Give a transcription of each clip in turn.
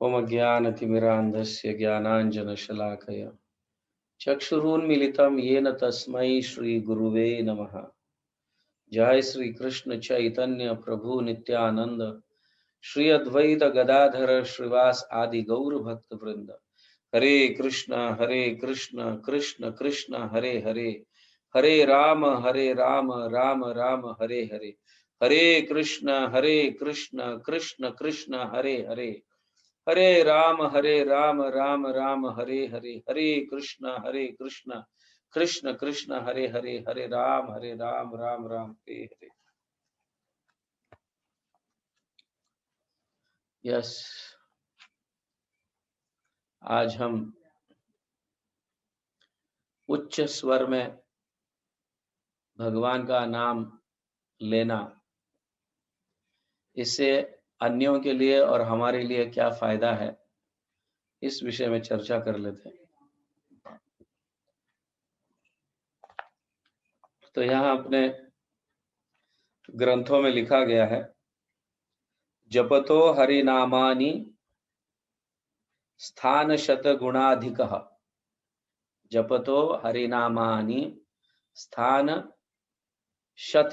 ओम अज्ञानतिमिरान्धस्य ज्ञानाञ्जनशलाकया चक्षुरुन्मीलितं येन तस्मै श्रीगुरुवे नमः। जय श्री कृष्ण चैतन्य प्रभु नित्यानंद, श्री अद्वैत गदाधर श्रीवास आदि गौर भक्त वृंद। हरे कृष्ण कृष्ण कृष्ण हरे हरे, हरे राम राम राम हरे हरे। हरे कृष्ण कृष्ण कृष्ण हरे हरे, हरे राम राम राम हरे हरे। हरे कृष्ण कृष्ण कृष्ण हरे हरे, हरे राम राम राम हरे हरे। यस, आज हम उच्च स्वर में भगवान का नाम लेना, इससे अन्यों के लिए और हमारे लिए क्या फायदा है, इस विषय में चर्चा कर लेते हैं। तो यहाँ अपने ग्रंथों में लिखा गया है, जपतो हरिनामानि स्थान शत गुणाधिकः। जपतो हरिनामानि स्थान शत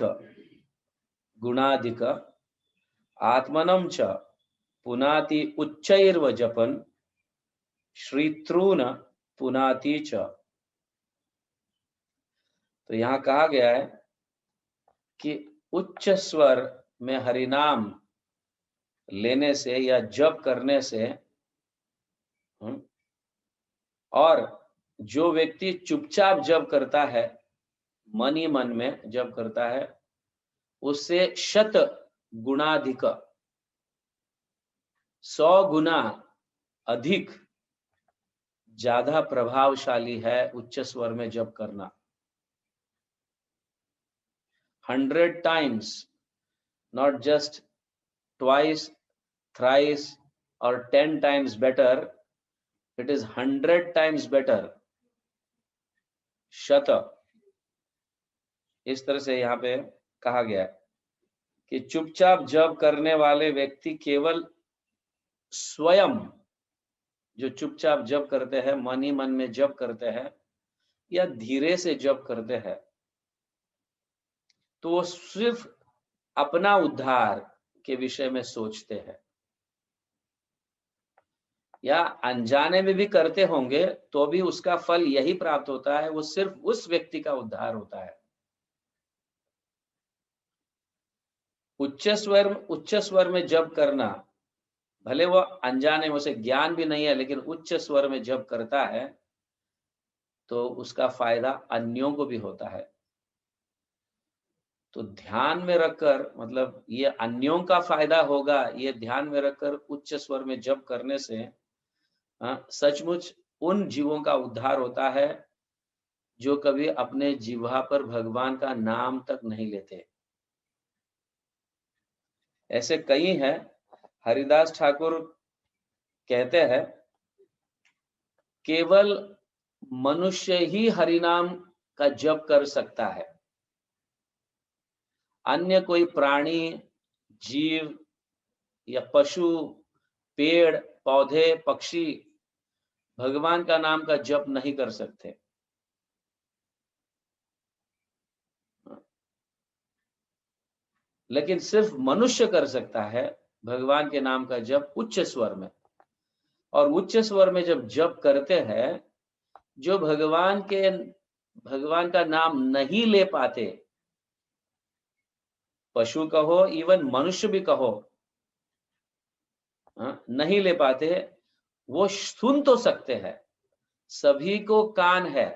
गुणाधिक आत्मनं च पुनाति उच्चैर्व जपन श्रीतॄन पुनाति च। तो यहाँ कहा गया है कि उच्च स्वर में हरिनाम लेने से या जप करने से, और जो व्यक्ति चुपचाप जप करता है, मन ही मन में जप करता है, उससे शत गुणाधिक 100 गुना अधिक ज्यादा प्रभावशाली है उच्च स्वर में जप करना। 100 times, not just twice, thrice or 10 times better, it is 100 times better। शत, इस तरह से यहाँ पे कहा गया है कि चुपचाप जप करने वाले व्यक्ति केवल स्वयं, जो चुपचाप जप करते हैं, मन ही मन में जप करते हैं या धीरे से जप करते हैं, तो वो सिर्फ अपना उद्धार के विषय में सोचते हैं, या अनजाने में भी करते होंगे तो भी उसका फल यही प्राप्त होता है, वो सिर्फ उस व्यक्ति का उद्धार होता है। उच्च स्वर में जप करना, भले वो अनजाने में, उसे ज्ञान भी नहीं है, लेकिन उच्च स्वर में जप करता है तो उसका फायदा अन्यों को भी होता है। तो ध्यान में रखकर, मतलब ये अन्यों का फायदा होगा, ये ध्यान में रखकर उच्च स्वर में जप करने से सचमुच उन जीवों का उद्धार होता है जो कभी अपने जिह्वा पर भगवान का नाम तक नहीं लेते। ऐसे कई हैं। हरिदास ठाकुर कहते हैं, केवल मनुष्य ही हरिनाम का जप कर सकता है, अन्य कोई प्राणी, जीव या पशु, पेड़ पौधे, पक्षी भगवान का नाम का जप नहीं कर सकते। लेकिन सिर्फ मनुष्य कर सकता है भगवान के नाम का जप उच्च स्वर में। और उच्च स्वर में जब जप करते हैं, जो भगवान का नाम नहीं ले पाते, पशु कहो, इवन मनुष्य भी कहो, नहीं ले पाते, वो सुन तो सकते हैं, सभी को कान है,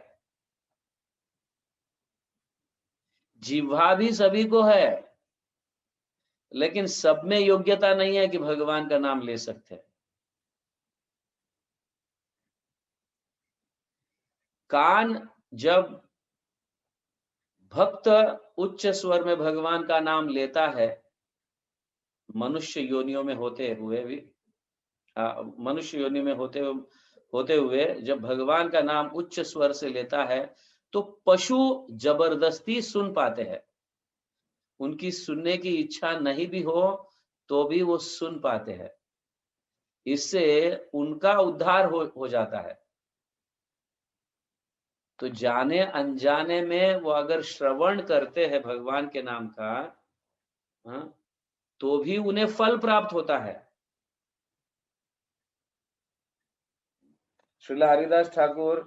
जिह्वा भी सभी को है, लेकिन सब में योग्यता नहीं है कि भगवान का नाम ले सकते हैं। कान जब भक्त उच्च स्वर में भगवान का नाम लेता है, मनुष्य योनियों में होते हुए भी, मनुष्य योनि में होते हुए जब भगवान का नाम उच्च स्वर से लेता है, तो पशु जबरदस्ती सुन पाते हैं। उनकी सुनने की इच्छा नहीं भी हो तो भी वो सुन पाते हैं। इससे उनका उद्धार हो जाता है। तो जाने अनजाने में वो अगर श्रवण करते हैं भगवान के नाम का, हाँ, तो भी उन्हें फल प्राप्त होता है। श्रील हरिदास ठाकुर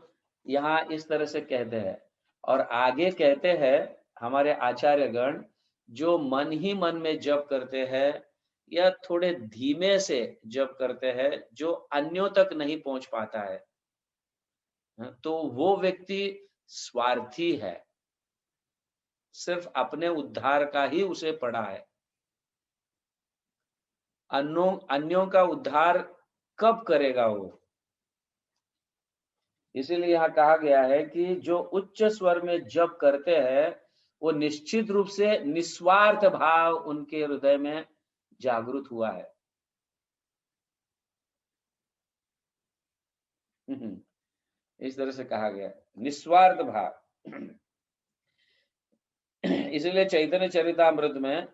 यहाँ इस तरह से कहते हैं, और आगे कहते हैं हमारे आचार्यगण, जो मन ही मन में जप करते हैं या थोड़े धीमे से जप करते हैं, जो अन्यों तक नहीं पहुंच पाता है, तो वो व्यक्ति स्वार्थी है, सिर्फ अपने उद्धार का ही उसे पड़ा है। अन्यों का उद्धार कब करेगा वो? इसीलिए यहाँ कहा गया है कि जो उच्च स्वर में जप करते हैं, वो निश्चित रूप से निस्वार्थ भाव उनके हृदय में जागृत हुआ है। इस तरह से कहा गया, निस्वार्थ भाव। इसलिए चैतन्य चरितामृत में,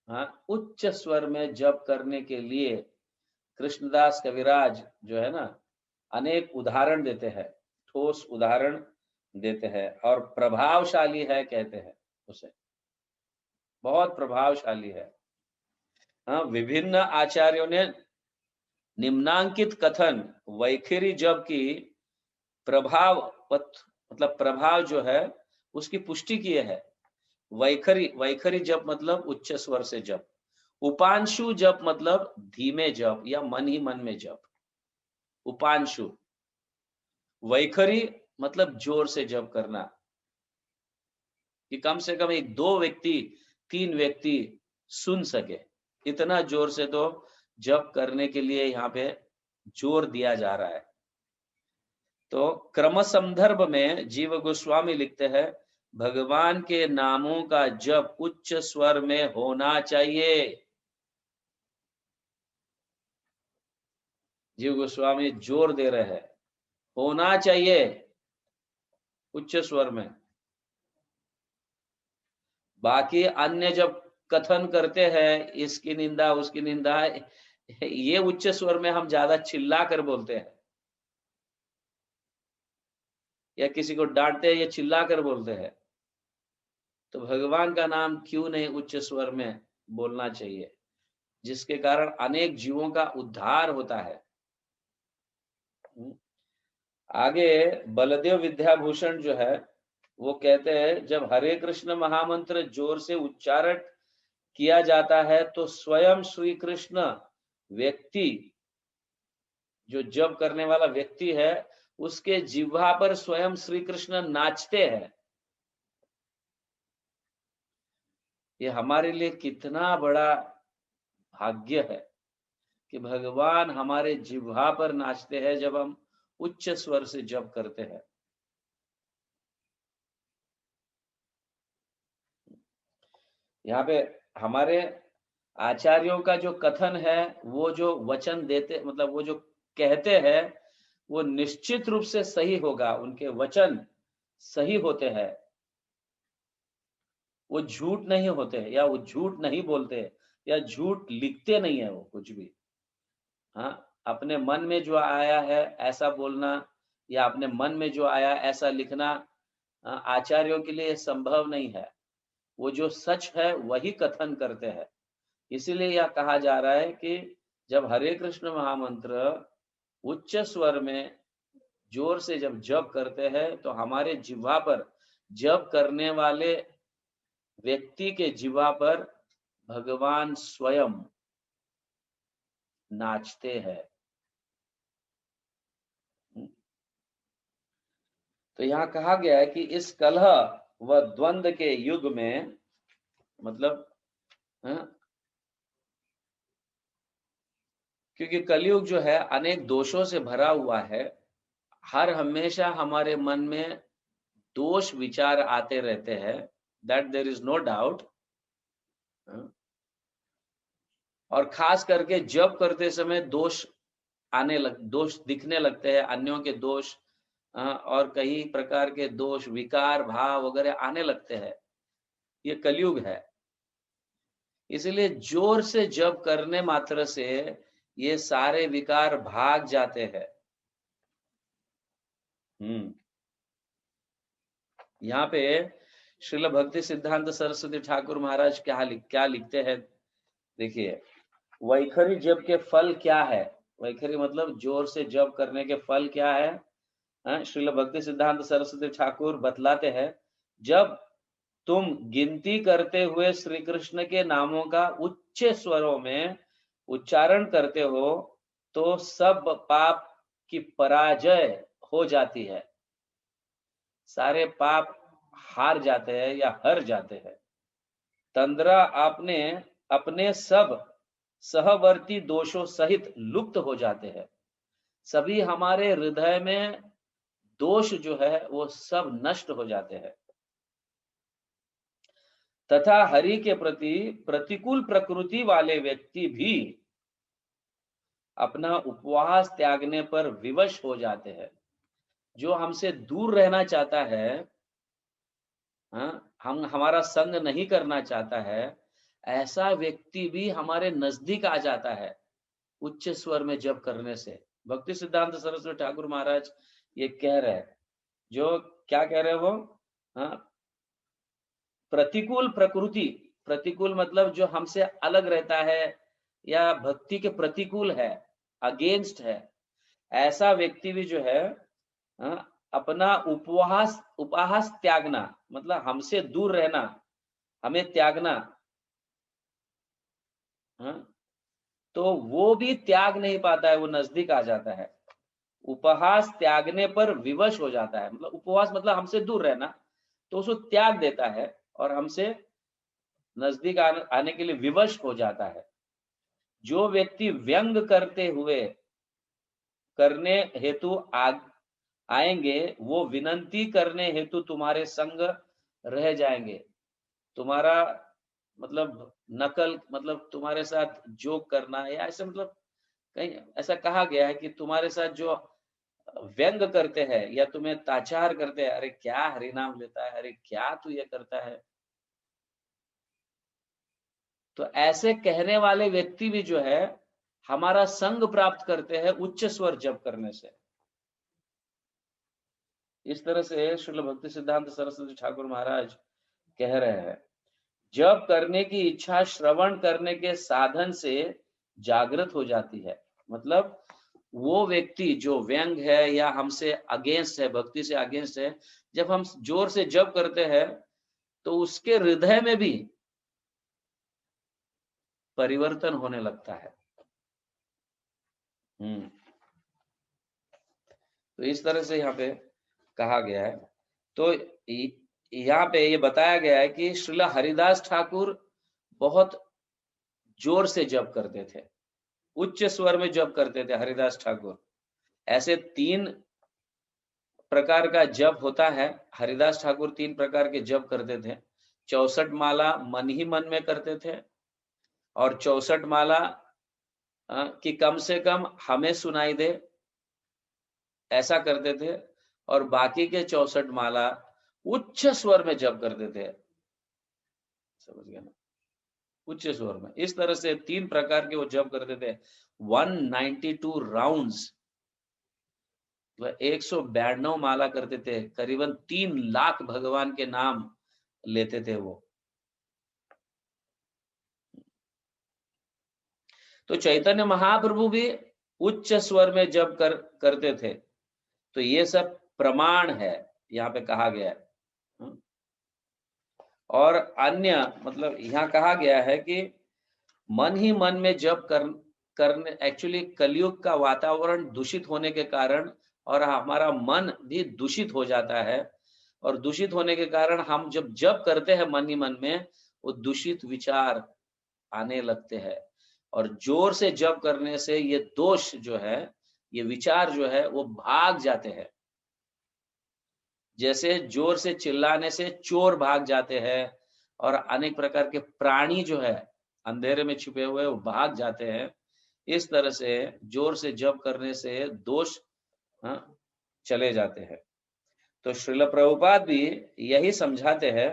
हाँ, उच्च स्वर में जप करने के लिए कृष्णदास कविराज जो है ना, अनेक उदाहरण देते हैं, ठोस उदाहरण देते हैं, और प्रभावशाली है कहते हैं उसे, बहुत प्रभावशाली है। हाँ, विभिन्न आचार्यों ने निम्नांकित कथन वैखरी जप की प्रभाव, मतलब प्रभाव जो है उसकी पुष्टि किए है। वैखरी जप मतलब उच्च स्वर से जप, उपांशु जप मतलब धीमे जप या मन ही मन में जप, उपांशु। वैखरी मतलब जोर से जप करना, कि कम से कम एक 2 व्यक्ति 3 व्यक्ति सुन सके, इतना जोर से तो जप करने के लिए यहाँ पे जोर दिया जा रहा है। तो क्रम संदर्भ में जीव गोस्वामी लिखते हैं, भगवान के नामों का जप उच्च स्वर में होना चाहिए। जीव गोस्वामी जोर दे रहे हैं, होना चाहिए उच्च स्वर में। बाकी अन्य जब कथन करते हैं, इसकी निंदा उसकी निंदा, ये उच्च स्वर में हम ज्यादा चिल्ला कर बोलते हैं, या किसी को डांटते हैं या चिल्ला कर बोलते हैं, तो भगवान का नाम क्यों नहीं उच्च स्वर में बोलना चाहिए, जिसके कारण अनेक जीवों का उद्धार होता है। आगे बलदेव विद्याभूषण जो है वो कहते हैं, जब हरे कृष्ण महामंत्र जोर से उच्चारण किया जाता है तो स्वयं श्री कृष्ण व्यक्ति, जो जप करने वाला व्यक्ति है, उसके जिह्वा पर स्वयं श्री कृष्ण नाचते हैं। ये हमारे लिए कितना बड़ा भाग्य है कि भगवान हमारे जिह्वा पर नाचते हैं जब हम उच्च स्वर से जप करते हैं। यहाँ पे हमारे आचार्यों का जो कथन है, वो जो वचन देते, मतलब वो जो कहते हैं, वो निश्चित रूप से सही होगा, उनके वचन सही होते हैं, वो झूठ नहीं होते, या वो झूठ नहीं बोलते, या झूठ लिखते नहीं है वो कुछ भी। हाँ, अपने मन में जो आया है ऐसा बोलना, या अपने मन में जो आया ऐसा लिखना, आचार्यों के लिए संभव नहीं है। वो जो सच है वही कथन करते हैं। इसीलिए यह कहा जा रहा है कि जब हरे कृष्ण महामंत्र उच्च स्वर में जोर से जब जप करते हैं, तो हमारे जिह्वा पर, जप करने वाले व्यक्ति के जिह्वा पर भगवान स्वयं नाचते हैं। तो यहाँ कहा गया है कि इस कलह व द्वंद के युग में, मतलब क्योंकि कलयुग जो है अनेक दोषों से भरा हुआ है, हर हमेशा हमारे मन में दोष विचार आते रहते हैं, that there is no doubt. और खास करके जब करते समय दोष दोष दिखने लगते हैं, अन्यों के दोष, और कई प्रकार के दोष, विकार भाव वगैरह आने लगते हैं। ये कलयुग है। इसलिए जोर से जप करने मात्र से ये सारे विकार भाग जाते हैं। यहाँ पे श्रील भक्ति सिद्धांत सरस्वती ठाकुर महाराज क्या लिखते हैं, देखिए, वैखरी जप के फल क्या है। वैखरी मतलब जोर से जप करने के फल क्या है। श्रील भक्ति सिद्धांत सरस्वती ठाकुर बतलाते हैं, जब तुम गिनती करते हुए श्री कृष्ण के नामों का उच्च स्वरों में उच्चारण करते हो तो सब पाप की पराजय हो जाती है, सारे पाप हार जाते हैं या हर जाते हैं। तंद्रा आपने अपने सब सहवर्ती दोषों सहित लुप्त हो जाते हैं। सभी हमारे हृदय में दोष जो है वो सब नष्ट हो जाते हैं तथा हरि के प्रति प्रतिकूल प्रकृति वाले व्यक्ति भी अपना उपवास त्यागने पर विवश हो जाते हैं। जो हमसे दूर रहना चाहता है, हम हमारा संग नहीं करना चाहता है, ऐसा व्यक्ति भी हमारे नजदीक आ जाता है उच्च स्वर में जप करने से। भक्ति सिद्धांत सरस्वती ठाकुर महाराज ये कह रहे हैं, जो क्या कह रहे हैं वो, प्रतिकूल प्रकृति, प्रतिकूल मतलब जो हमसे अलग रहता है या भक्ति के प्रतिकूल है, अगेंस्ट है, ऐसा व्यक्ति भी जो है अपना उपहास त्यागना, मतलब हमसे दूर रहना, हमें त्यागना, तो वो भी त्याग नहीं पाता है, वो नजदीक आ जाता है। उपहास त्यागने पर विवश हो जाता है, मतलब उपवास मतलब हमसे दूर रहना, तो उसको त्याग देता है और हमसे नजदीक आने के लिए विवश हो जाता है। जो व्यक्ति व्यंग करते हुए करने हेतु आएंगे, वो विनंती करने हेतु तुम्हारे संग रह जाएंगे। तुम्हारा मतलब नकल, मतलब तुम्हारे साथ जोक करना या ऐसे, मतलब कहीं ऐसा कहा गया है कि तुम्हारे साथ जो व्यंग करते हैं या तुम्हें ताचार करते हैं, अरे क्या हरि नाम लेता है, अरे क्या तू ये करता है, तो ऐसे कहने वाले व्यक्ति भी जो है हमारा संग प्राप्त करते हैं उच्च स्वर जप करने से। इस तरह से श्रील भक्ति सिद्धांत सरस्वती ठाकुर महाराज कह रहे हैं, जप करने की इच्छा श्रवण करने के साधन से जागृत हो जाती है। मतलब वो व्यक्ति जो व्यंग है या हमसे अगेंस्ट है, भक्ति से अगेंस्ट है, जब हम जोर से जप करते हैं तो उसके हृदय में भी परिवर्तन होने लगता है। तो इस तरह से यहाँ पे कहा गया है। तो यहाँ पे ये बताया गया है कि श्रीला हरिदास ठाकुर बहुत जोर से जप करते थे, उच्च स्वर में जप करते थे हरिदास ठाकुर। ऐसे 3 प्रकार का जप होता है। हरिदास ठाकुर 3 प्रकार के जप करते थे। 64 माला मन ही मन में करते थे, और 64 माला कि कम से कम हमें सुनाई दे, ऐसा करते थे, और बाकी के 64 माला उच्च स्वर में जप करते थे। समझ गया ना, उच्च स्वर में। इस तरह से 3 प्रकार के वो जप करते थे। 192 राउंड्स, 192 माला करते थे, करीबन 3 लाख भगवान के नाम लेते थे वो। तो चैतन्य महाप्रभु भी उच्च स्वर में जप करते थे। तो ये सब प्रमाण है, यहाँ पे कहा गया है। और अन्य मतलब यहाँ कहा गया है कि मन ही मन में जप करने, एक्चुअली कलयुग का वातावरण दूषित होने के कारण और हमारा मन भी दूषित हो जाता है, और दूषित होने के कारण हम जब जप करते हैं मन ही मन में, वो दूषित विचार आने लगते हैं, और जोर से जप करने से ये दोष जो है, ये विचार जो है वो भाग जाते हैं। जैसे जोर से चिल्लाने से चोर भाग जाते हैं और अनेक प्रकार के प्राणी जो है अंधेरे में छुपे हुए वो भाग जाते हैं, इस तरह से जोर से जप करने से दोष चले जाते हैं। तो श्रील प्रभुपाद भी यही समझाते हैं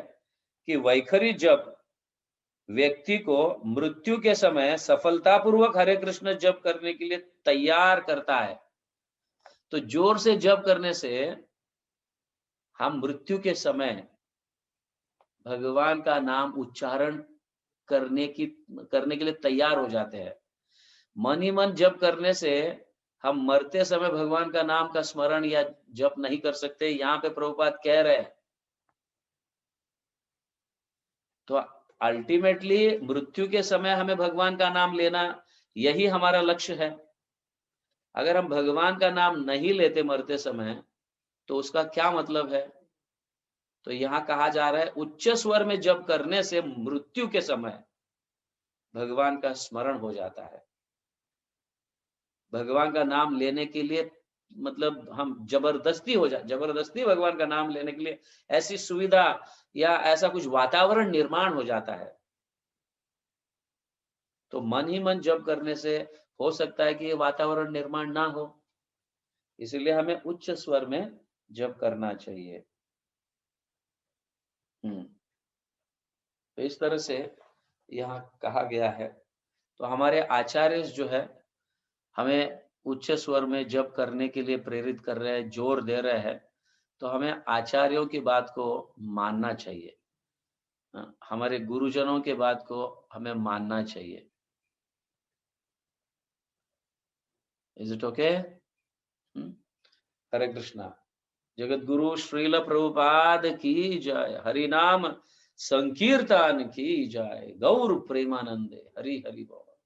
कि वैखरी जप व्यक्ति को मृत्यु के समय सफलतापूर्वक हरे कृष्ण जप करने के लिए तैयार करता है। तो जोर से जप करने से हम मृत्यु के समय भगवान का नाम उच्चारण करने के लिए तैयार हो जाते हैं। मन ही मन जप करने से हम मरते समय भगवान का नाम का स्मरण या जप नहीं कर सकते। यहाँ पे प्रभुपाद कह रहे हैं। तो अल्टीमेटली मृत्यु के समय हमें भगवान का नाम लेना, यही हमारा लक्ष्य है। अगर हम भगवान का नाम नहीं लेते मरते समय तो उसका क्या मतलब है? तो यहाँ कहा जा रहा है उच्च स्वर में जप करने से मृत्यु के समय भगवान का स्मरण हो जाता है। भगवान का नाम लेने के लिए मतलब हम जबरदस्ती भगवान का नाम लेने के लिए ऐसी सुविधा या ऐसा कुछ वातावरण निर्माण हो जाता है। तो मन ही मन जप करने से हो सकता है कि ये वातावरण निर्माण ना हो, इसलिए हमें उच्च स्वर में जप करना चाहिए। तो इस तरह से यहाँ कहा गया है। तो हमारे आचार्य जो है हमें उच्च स्वर में जप करने के लिए प्रेरित कर रहे हैं, जोर दे रहे हैं। तो हमें आचार्यों की बात को मानना चाहिए, हमारे गुरुजनों के बात को हमें मानना चाहिए। Is it okay? Hare Krishna. Jagat Guru Srila Prabhupada की जय। हरि नाम संकीर्तन की जय। गौर प्रेमानंदे। हरि हरि बोल।